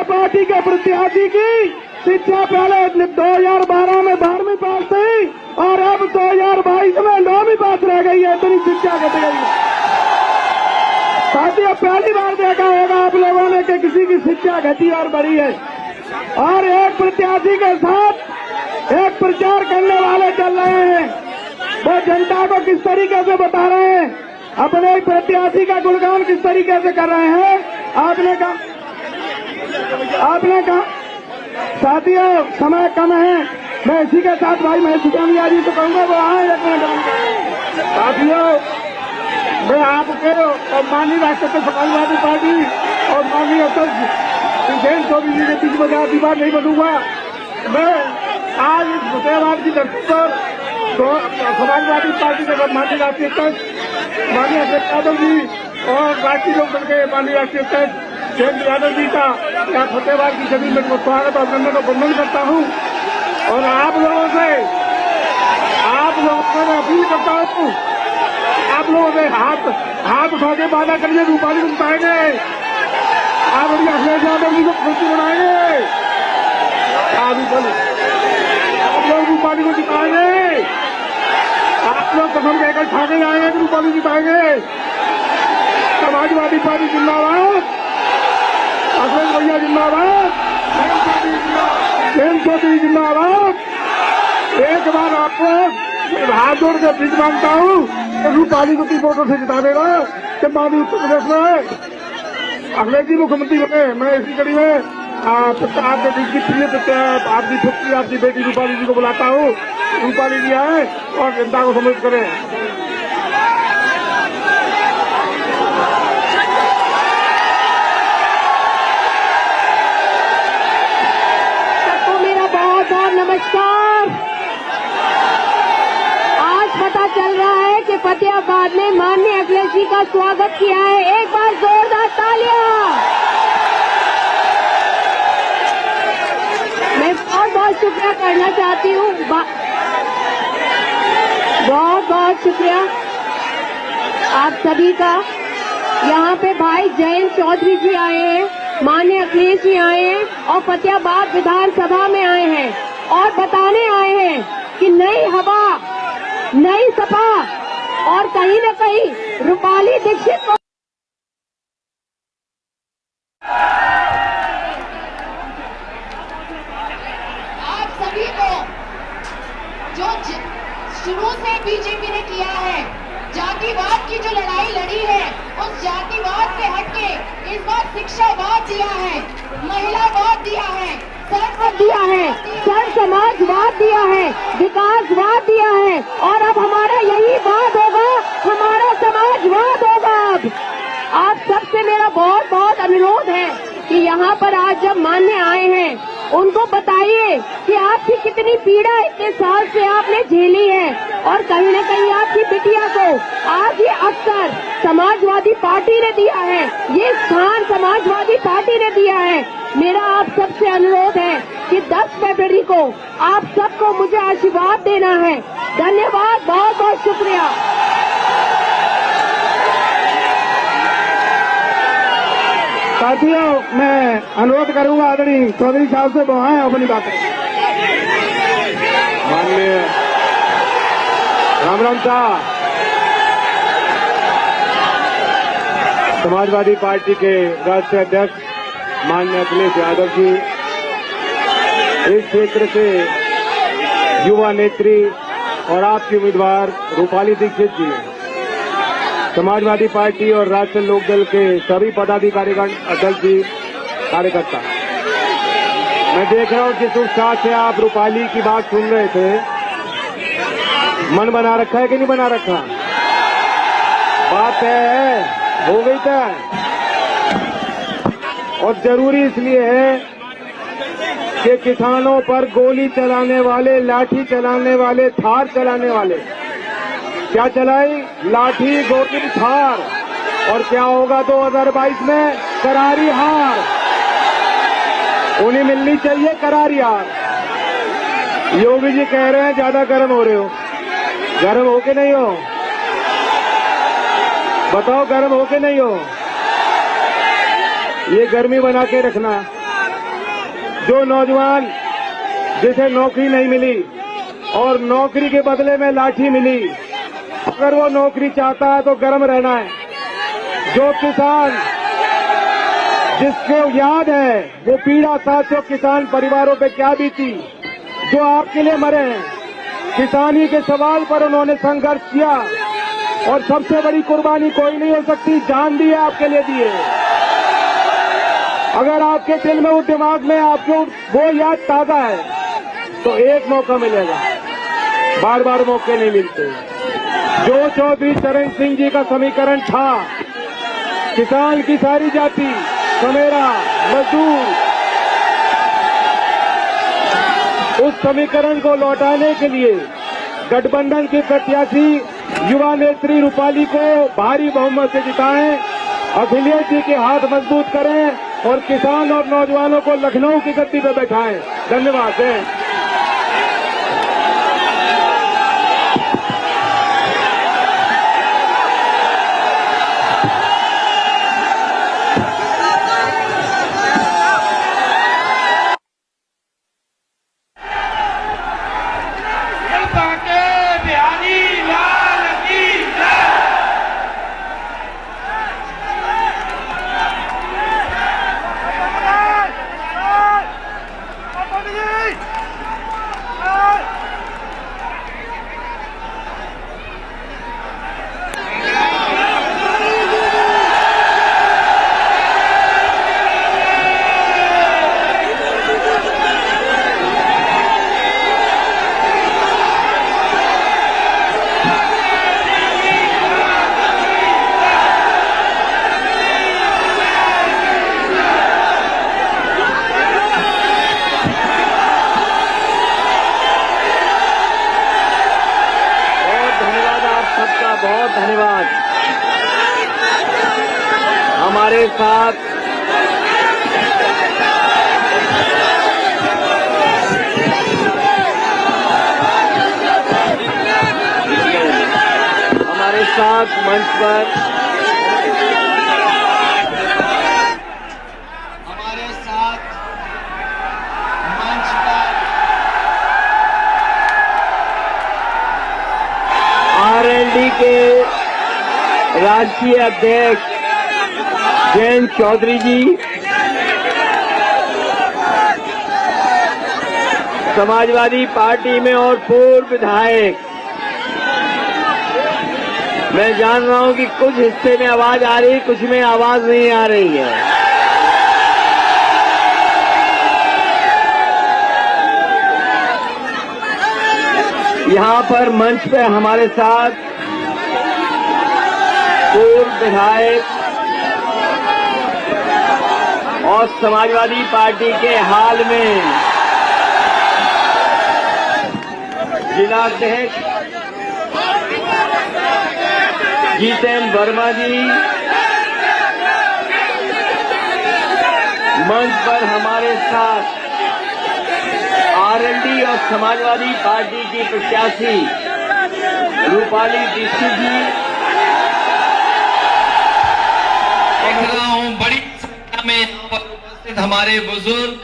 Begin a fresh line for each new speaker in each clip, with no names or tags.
Party के प्रत्याशी की शिक्षा पहले 2012 में 12वीं पास थी और अब 2022 में 9वीं पास रह गई है, इतनी शिक्षा घट गई है। साथियों, पहली बार देखा होगा आप लोगों ने कि किसी की शिक्षा घटी और बढ़ी है। और एक प्रत्याशी के साथ एक प्रचार करने वाले चल रहे हैं, वो जनता को किस तरीके से बता रहे हैं, अपने प्रत्याशी का गुणगान किस तरीके से कर रहे हैं। आपने कहा साथियों समय कम है, मैं इसी के साथ भाई मैं सुखमिया जी को कहूंगा वो आए एक मिनट। साथियों, मैं आपके और माननीय राष्ट्रपति समाजवादी पार्टी और माननीय अध्यक्ष चौधरी जी के बीच में विवाद नहीं बनूंगा। मैं आज इस मुद्देवाद की धरती पर समाजवादी पार्टी के माननीय राष्ट्रीय अध्यक्ष माननीय अध्यक्ष यादव जी और राष्ट्रीय लोकदल के माननीय राष्ट्रीय अध्यक्ष जयंत यादव जी का यहाँ फतेहबाद की जमीन में स्वागत और अभिनंदन और वंदन करता हूँ। और आप लोगों से मैं अपील करता हूँ, आप लोगों से हाथ उठा के वादा करिए रूपाली को जिताएंगे, आप अखिलेश यादव जी को मुख्यमंत्री बनाएंगे, आप लोग रूपाली को जिताएंगे, आप लोग कसम कहकर खा के जाएंगे कि रूपाली जिताएंगे। समाजवादी पार्टी जिंदाबाद, अखिलेश भैया जिंदाबाद, जयंत चौधरी जिंदाबाद। एक बार आपको हाथ जोड़ के भीख मांगता हूँ तो रूपाली को 30 वोटों से जिता देगा कि माननीय उत्तर प्रदेश में अखिलेश जी मुख्यमंत्री बने। मैं इसी कड़ी में आपके बीच की प्रिय आपकी पुत्री आपकी बेटी रूपाली जी को बुलाता हूँ, रूपाली जी आए और जनता को सम्मिलित करें।
नमस्कार। आज पता चल रहा है कि फतेहाबाद ने माननीय अखिलेश जी का स्वागत किया है। एक बार जोरदार तालियां। मैं बहुत बहुत शुक्रिया करना चाहती हूँ, बहुत बहुत शुक्रिया आप सभी का। यहाँ पे भाई जयंत चौधरी जी आए हैं, माननीय अखिलेश जी आए हैं और फतेहाबाद विधानसभा में आए हैं और बताने आए हैं कि नई हवा, नई सपा और कहीं न कहीं रूपाली दीक्षित को
आप सभी को जो शुरू से बीजेपी ने किया है, जातिवाद की जो लड़ाई लड़ी है, उस जातिवाद से हटके इस बार शिक्षावाद दिया है, महिलावाद दिया है, दिया है, सर्व समाजवाद दिया है, विकासवाद दिया है और अब हमारा यही वाद होगा, हमारा समाजवाद होगा। अब आप सबसे मेरा बहुत बहुत अनुरोध है कि यहाँ पर आज जब मानने आए हैं उनको बताइए कि आपकी कितनी पीड़ा इतने साल से आपने झेली है और कहीं न कहीं आपकी बिटिया को आज ये अवसर समाजवादी पार्टी ने दिया है, ये स्थान समाजवादी पार्टी ने दिया है। मेरा आप सबसे अनुरोध है कि 10 फरवरी को आप सबको मुझे आशीर्वाद देना है। धन्यवाद, बहुत बहुत शुक्रिया।
साथियों, मैं अनुरोध करूंगा आदरणीय चौधरी साहब से वो आए अपनी बातें।
माननीय राम साहब, समाजवादी पार्टी के राष्ट्रीय अध्यक्ष माननीय अखिलेश यादव जी, इस क्षेत्र से युवा नेत्री और आपकी उम्मीदवार रूपाली दीक्षित जी, समाजवादी पार्टी और राष्ट्रीय लोकदल के सभी पदाधिकारीगण, अध्यक्ष जी, कार्यकर्ता, मैं देख रहा हूं कि उत्साह से आप रूपाली की बात सुन रहे थे। मन बना रखा है कि नहीं बना रखा? बात है, हो गई तय। और जरूरी इसलिए है कि किसानों पर गोली चलाने वाले, लाठी चलाने वाले, थार चलाने वाले, क्या चलाई? लाठी, गोली, थार। और क्या होगा 2022 में? करारी हार। उन्हें मिलनी चाहिए करारी हार। योगी जी कह रहे हैं ज्यादा गर्म हो रहे हो। गर्म हो के नहीं हो? बताओ, गर्म हो के नहीं हो? ये गर्मी बना के रखना। जो नौजवान जिसे नौकरी नहीं मिली और नौकरी के बदले में लाठी मिली, अगर वो नौकरी चाहता है तो गर्म रहना है। जो किसान जिसको याद है वो पीड़ा साथियों किसान परिवारों पे क्या बीती, जो आपके लिए मरे हैं, किसानी के सवाल पर उन्होंने संघर्ष किया और सबसे बड़ी कुर्बानी कोई नहीं हो सकती, जान दी है आपके लिए दी है। अगर आपके दिल में, वो दिमाग में आपको वो याद ताजा है तो एक मौका मिलेगा, बार बार मौके नहीं मिलते। जो चौधरी चरण सिंह जी का समीकरण था, किसान की सारी जाति, समेरा, मजदूर, उस समीकरण को लौटाने के लिए गठबंधन के प्रत्याशी युवा नेत्री रूपाली को भारी बहुमत से जिताएं, अखिलेश जी के हाथ मजबूत करें और किसान और नौजवानों को लखनऊ की गद्दी पर बैठाएं। धन्यवाद है। बहुत धन्यवाद। हमारे साथ मंच पर आरएलडी के राष्ट्रीय अध्यक्ष जयंत चौधरी जी, समाजवादी पार्टी में और पूर्व विधायक। मैं जान रहा हूं कि कुछ हिस्से में आवाज आ रही, कुछ में आवाज नहीं आ रही है। यहां पर मंच पे हमारे साथ पूर्व विधायक और समाजवादी पार्टी के हाल में जिलाध्यक्ष जीतेंद्र वर्मा जी, मंच पर हमारे साथ आरएलडी और समाजवादी पार्टी की प्रत्याशी रूपाली दीक्षित जी।
देख रहा हूं बड़ी संख्या में उपस्थित हमारे बुजुर्ग,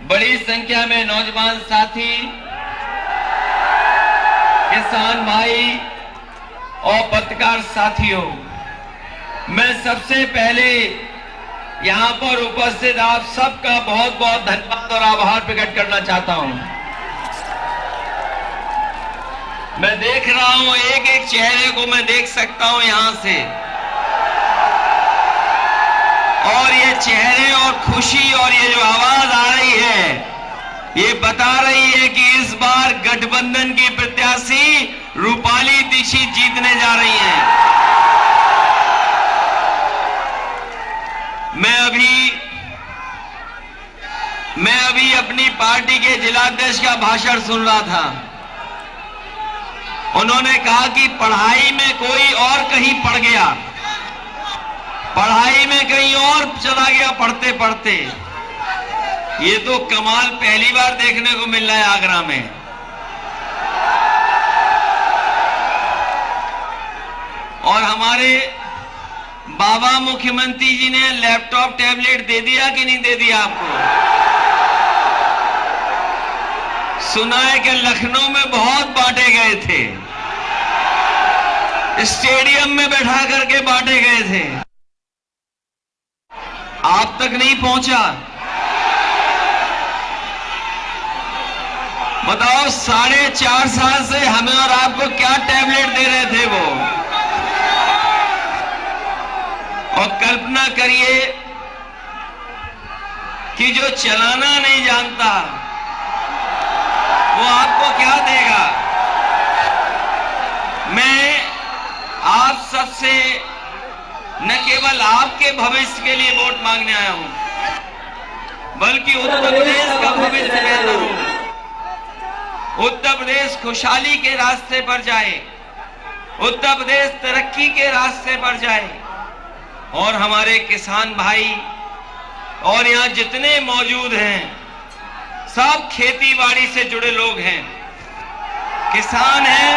बड़ी संख्या में नौजवान साथी, किसान भाई और पत्रकार साथियों। मैं सबसे पहले यहां पर उपस्थित आप सबका बहुत बहुत धन्यवाद और आभार प्रकट करना चाहता हूं। मैं देख रहा हूं एक एक चेहरे को मैं देख सकता हूं यहां से, और ये चेहरे और खुशी और ये जो आवाज आ रही है, ये बता रही है कि इस बार गठबंधन की प्रत्याशी रूपाली दीक्षित जीतने जा रही हैं। मैं अभी अपनी पार्टी के जिलाध्यक्ष का भाषण सुन रहा था। उन्होंने कहा कि पढ़ाई में कोई और कहीं पढ़ गया, पढ़ाई में कहीं और चला गया पढ़ते पढ़ते। ये तो कमाल पहली बार देखने को मिल रहा है आगरा में। और हमारे बाबा मुख्यमंत्री जी ने लैपटॉप टैबलेट दे दिया कि नहीं दे दिया आपको? सुना है कि लखनऊ में बहुत बांटे गए थे, स्टेडियम में बैठा करके बांटे गए थे, आप तक नहीं पहुंचा। बताओ 4.5 साल से हमें और आपको क्या टैबलेट दे रहे थे वो। और कल्पना करिए कि जो चलाना नहीं जानता वो आपको क्या देगा। मैं आप सबसे न केवल आपके भविष्य के लिए वोट मांगने आया हूं, बल्कि उत्तर प्रदेश का भविष्य बेहतर हो, उत्तर प्रदेश खुशहाली के रास्ते पर जाए, उत्तर प्रदेश तरक्की के रास्ते पर जाए। और हमारे किसान भाई और यहां जितने मौजूद हैं सब खेती बाड़ी से जुड़े लोग हैं, किसान हैं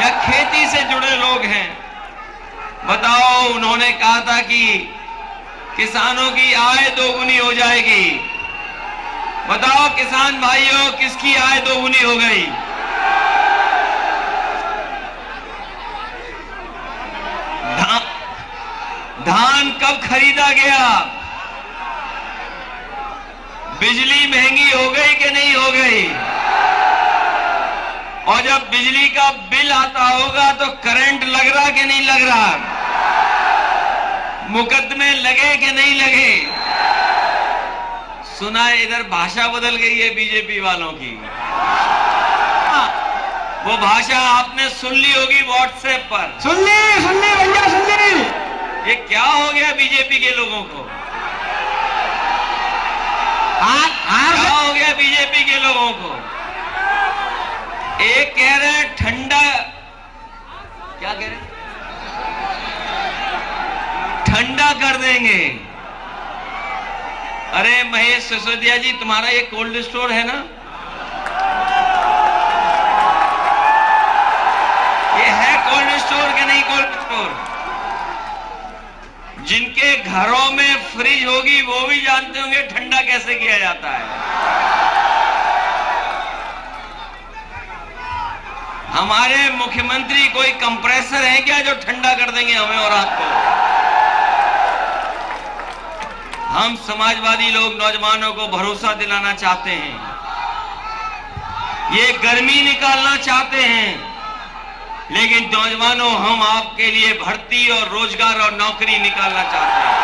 या खेती से जुड़े लोग हैं। बताओ, उन्होंने कहा था कि किसानों की आय दोगुनी हो जाएगी। बताओ किसान भाइयों, किसकी आय दोगुनी हो गई? धान कब खरीदा गया? बिजली महंगी हो गई कि नहीं हो गई? और जब बिजली का बिल आता होगा तो करंट लग रहा कि नहीं लग रहा? मुकदमे लगे कि नहीं लगे? सुना है इधर भाषा बदल गई है बीजेपी वालों की। वो भाषा आपने सुन ली होगी व्हाट्सएप पर।
सुन ली भैया, सुन ली।
ये क्या हो गया बीजेपी के लोगों को? क्या हो गया बीजेपी के लोगों को? एक कह रहे हैं ठंडा, क्या कह रहे हैं? ठंडा कर देंगे। अरे महेश सिसोदिया जी, तुम्हारा ये कोल्ड स्टोर है ना? ये है कोल्ड स्टोर कि नहीं कोल्ड स्टोर? जिनके घरों में फ्रिज होगी वो भी जानते होंगे ठंडा कैसे किया जाता है। हमारे मुख्यमंत्री कोई कंप्रेसर है क्या जो ठंडा कर देंगे हमें और आपको? हम समाजवादी लोग नौजवानों को भरोसा दिलाना चाहते हैं, ये गर्मी निकालना चाहते हैं, लेकिन नौजवानों, हम आपके लिए भर्ती और रोजगार और नौकरी निकालना चाहते हैं।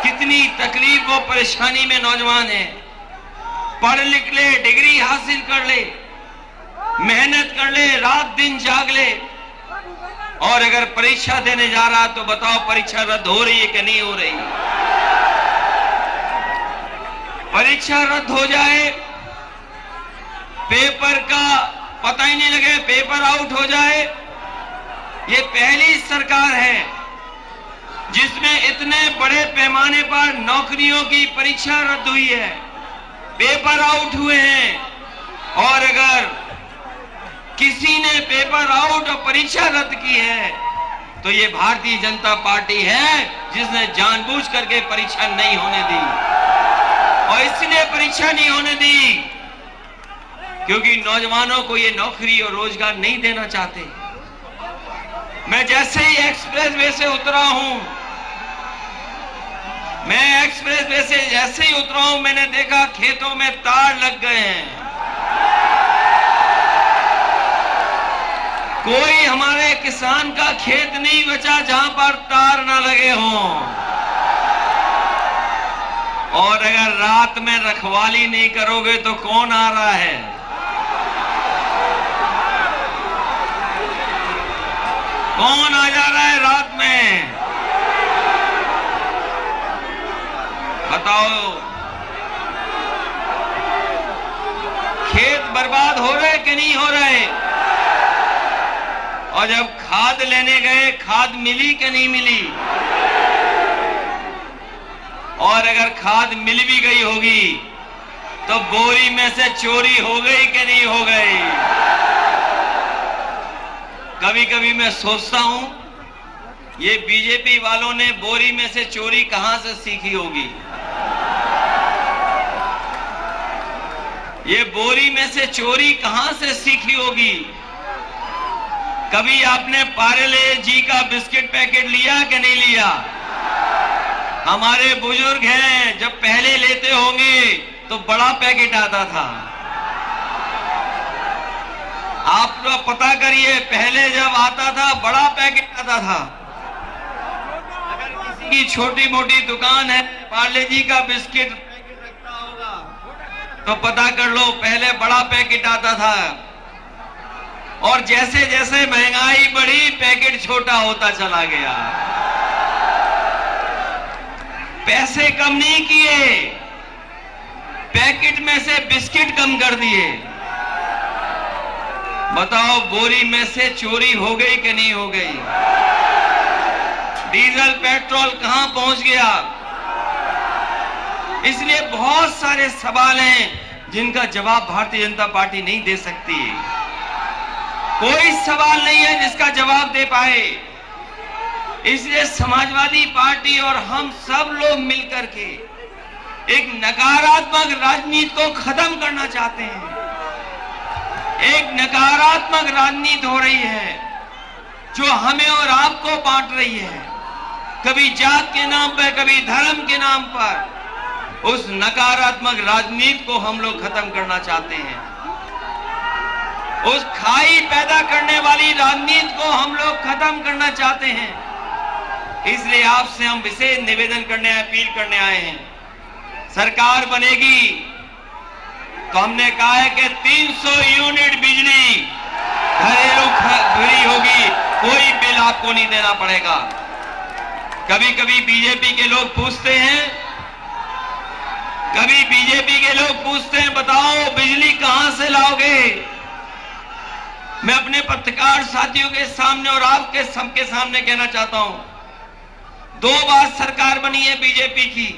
कितनी तकलीफ और परेशानी में नौजवान है, पढ़ लिख ले, डिग्री हासिल कर ले, मेहनत कर ले, रात दिन जाग ले, और अगर परीक्षा देने जा रहा तो बताओ परीक्षा रद्द हो रही है कि नहीं हो रही? परीक्षा रद्द हो जाए, पेपर का पता ही नहीं लगे, पेपर आउट हो जाए। ये पहली सरकार है जिसमें इतने बड़े पैमाने पर नौकरियों की परीक्षा रद्द हुई है, पेपर आउट हुए हैं। और अगर किसी ने पेपर आउट और परीक्षा रद्द की है तो ये भारतीय जनता पार्टी है जिसने जानबूझ करके परीक्षा नहीं होने दी। और इसलिए परीक्षा नहीं होने दी क्योंकि नौजवानों को ये नौकरी और रोजगार नहीं देना चाहते। मैं जैसे ही एक्सप्रेस वे से उतरा हूं, मैं एक्सप्रेस वे से जैसे ही उतरा हूं, मैंने देखा खेतों में तार लग गए हैं। कोई हमारे किसान का खेत नहीं बचा जहां पर तार ना लगे हों। और अगर रात में रखवाली नहीं करोगे तो कौन आ रहा है? कौन आ जा रहा है रात में? बताओ। खेत बर्बाद हो रहे कि नहीं हो रहे? और जब खाद लेने गए, खाद मिली कि नहीं मिली? और अगर खाद मिल भी गई होगी तो बोरी में से चोरी हो गई कि नहीं हो गई? कभी कभी मैं सोचता हूं, ये बीजेपी वालों ने बोरी में से चोरी कहां से सीखी होगी? ये बोरी में से चोरी कहां से सीखी होगी? कभी आपने पार्ले जी का बिस्किट पैकेट लिया कि नहीं लिया? हमारे बुजुर्ग हैं, जब पहले लेते होंगे तो बड़ा पैकेट आता था। आप तो पता करिए, पहले जब आता था बड़ा पैकेट आता था। अगर किसी की छोटी मोटी दुकान है, पार्ले जी का बिस्किट पैकेट रखता होगा तो पता कर लो, पहले बड़ा पैकेट आता था। और जैसे जैसे महंगाई बढ़ी, पैकेट छोटा होता चला गया। पैसे कम नहीं किए, पैकेट में से बिस्किट कम कर दिए। बताओ, बोरी में से चोरी हो गई कि नहीं हो गई? डीजल पेट्रोल कहां पहुंच गया? इसलिए बहुत सारे सवाल हैं जिनका जवाब भारतीय जनता पार्टी नहीं दे सकती। कोई सवाल नहीं है जिसका जवाब दे पाए। इसलिए समाजवादी पार्टी और हम सब लोग मिलकर के एक नकारात्मक राजनीति को खत्म करना चाहते हैं। एक नकारात्मक राजनीति हो रही है जो हमें और आपको बांट रही है, कभी जात के नाम पर, कभी धर्म के नाम पर। उस नकारात्मक राजनीति को हम लोग खत्म करना चाहते हैं। उस खाई पैदा करने वाली राजनीति को हम लोग खत्म करना चाहते हैं। इसलिए आपसे हम विशेष निवेदन करने, अपील करने आए हैं। सरकार बनेगी तो हमने कहा है कि 300 यूनिट बिजली घरेलू फ्री होगी, कोई बिल आपको नहीं देना पड़ेगा। कभी कभी बीजेपी के लोग पूछते हैं, बताओ बिजली कहां से लाओगे? मैं अपने पत्रकार साथियों के सामने और आपके सबके सामने कहना चाहता हूं, 2 बार सरकार बनी है बीजेपी की।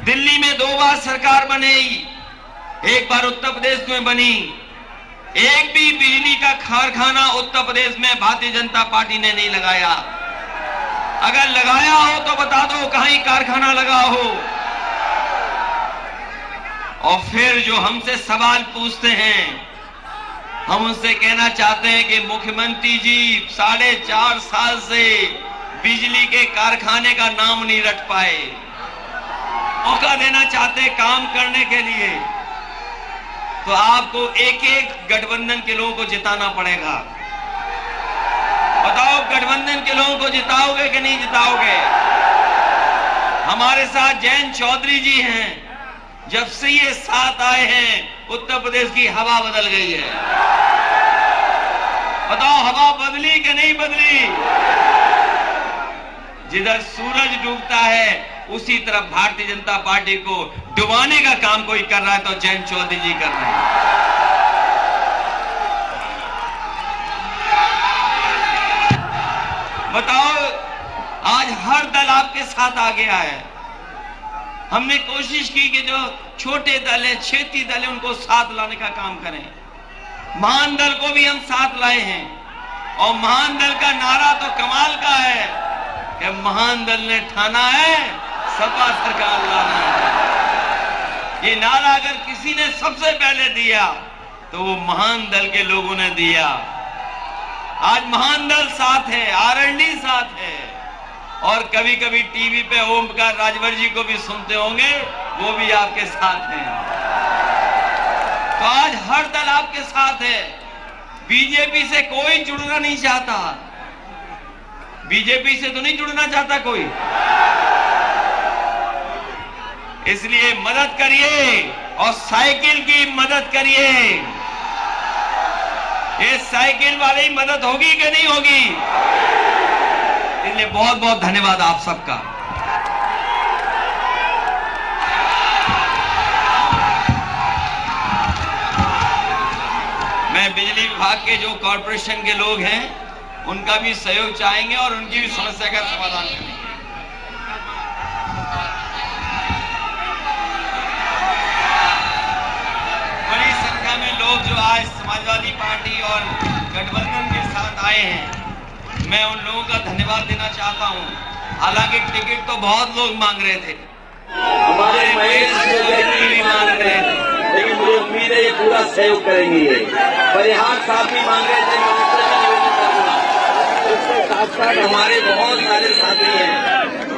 दिल्ली में 2 बार सरकार बनी, एक बार उत्तर प्रदेश में बनी। एक भी बिजली का कारखाना उत्तर प्रदेश में भारतीय जनता पार्टी ने नहीं लगाया। अगर लगाया हो तो बता दो कहीं कारखाना लगा हो। और फिर जो हमसे सवाल पूछते हैं, हम उनसे कहना चाहते हैं कि मुख्यमंत्री जी 4.5 साल से बिजली के कारखाने का नाम नहीं रट पाए। मौका देना चाहते काम करने के लिए, तो आपको एक एक गठबंधन के लोगों को जिताना पड़ेगा। बताओ, गठबंधन के लोगों को जिताओगे कि नहीं जिताओगे? हमारे साथ जयंत चौधरी जी हैं। जब से ये साथ आए हैं, उत्तर प्रदेश की हवा बदल गई है। बताओ, हवा बदली कि नहीं बदली? जिधर सूरज डूबता है उसी तरफ भारतीय जनता पार्टी को डुबाने का काम कोई कर रहा है तो जयंत चौधरी जी कर रहे हैं। बताओ, आज हर दल आपके साथ आ गया है। हमने कोशिश की कि जो छोटे दल है, क्षेत्रीय दल है, उनको साथ लाने का काम करें। महान दल को भी हम साथ लाए हैं। और महान दल का नारा तो कमाल का है कि महान दल ने ठाना है सपा सरकार लाना है। ये नारा अगर किसी ने सबसे पहले दिया तो वो महान दल के लोगों ने दिया। आज महान दल साथ है, आरएलडी साथ है। और कभी कभी टीवी पे ओमकार राजभर जी को भी सुनते होंगे, वो भी आपके साथ हैं। तो आज हर दल आपके साथ है। बीजेपी से कोई जुड़ना नहीं चाहता। बीजेपी से तो नहीं जुड़ना चाहता कोई। इसलिए मदद करिए और साइकिल की मदद करिए। ये साइकिल वाली मदद होगी कि नहीं होगी? इसलिए बहुत बहुत धन्यवाद आप सबका। मैं बिजली विभाग के जो कॉरपोरेशन के लोग हैं उनका भी सहयोग चाहेंगे और उनकी भी समस्या का समाधान करेंगे। बड़ी संख्या में लोग जो आज समाजवादी पार्टी और गठबंधन के साथ आए हैं, मैं उन लोगों का धन्यवाद देना चाहता हूं। हालांकि टिकट तो बहुत लोग मांग रहे थे,
हमारे महेश भी मांग रहे थे, लेकिन मुझे उम्मीद है ये पूरा सहयोग करेंगे। ये परिहार साहब भी मांग रहे थे, उसके साथ साथ हमारे बहुत सारे साथी हैं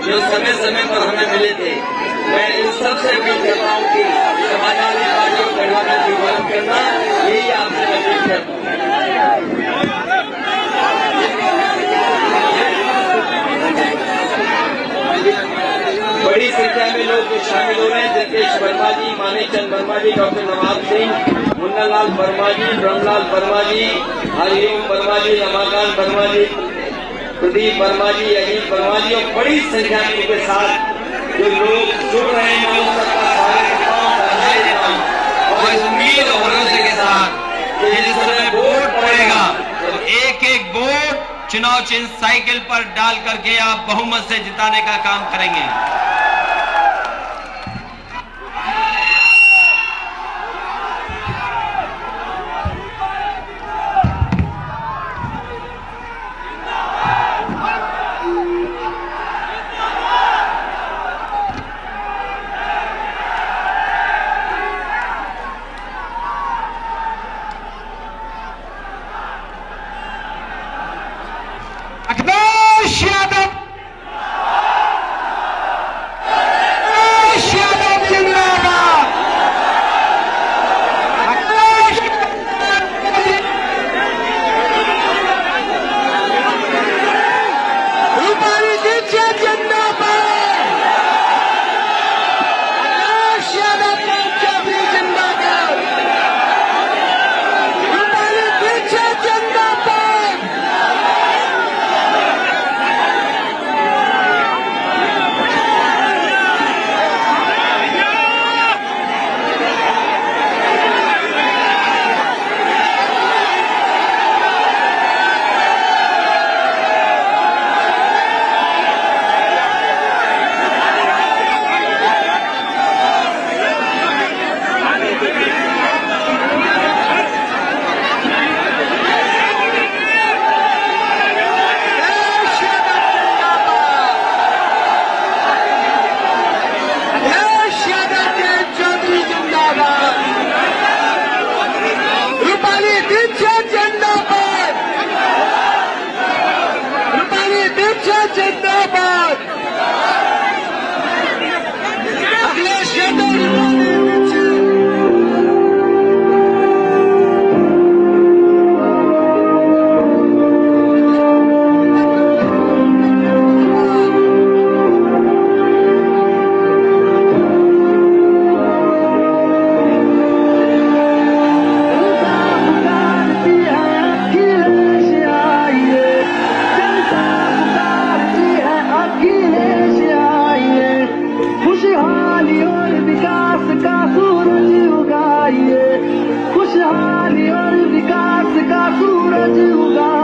जो समय समय पर हमें मिले थे। मैं इन सबसे अपील करता हूँ कि समाजवादी पार्टी को गठबंधन की मदद करना, यही आपसे अपील करता हूँ। बड़ी संख्या में लोग जो शामिल हो रहे हैं, दिलकेश वर्मा जी, मानिक चंद वर्मा जी, डॉक्टर नवाब सिंह, मुन्नालाल वर्मा जी, ब्रह्मलाल वर्मा जी, हरिओम वर्मा जी, रमाकांत वर्मा जी, प्रदीप वर्मा जी, अजीत वर्मा जी और बड़ी संख्या में उनके साथ जो लोग जुड़ रहे हैं, मैं उन सबका स्वागत करता हूं, बधाई देता हूं।
और इस उम्मीद और भरोसे के साथ कि जिस समय वोट पड़ेगा तो एक एक वोट चुनाव चिन्ह साइकिल पर डाल करके आप बहुमत से जिताने का काम करेंगे।
अखिलेश यादव जिंदाबाद। अखिलेश रूपाली दीक्षित जिंदाबाद। अखिलेश यादव पंजाबी जिंदाबाद। रूपाली दीक्षित जिंदाबाद। जिंदाबाद। अखिलेश यादव खुशहाली और विकास का सूरज उगाइए, खुशहाली और विकास का सूरज उगाइए।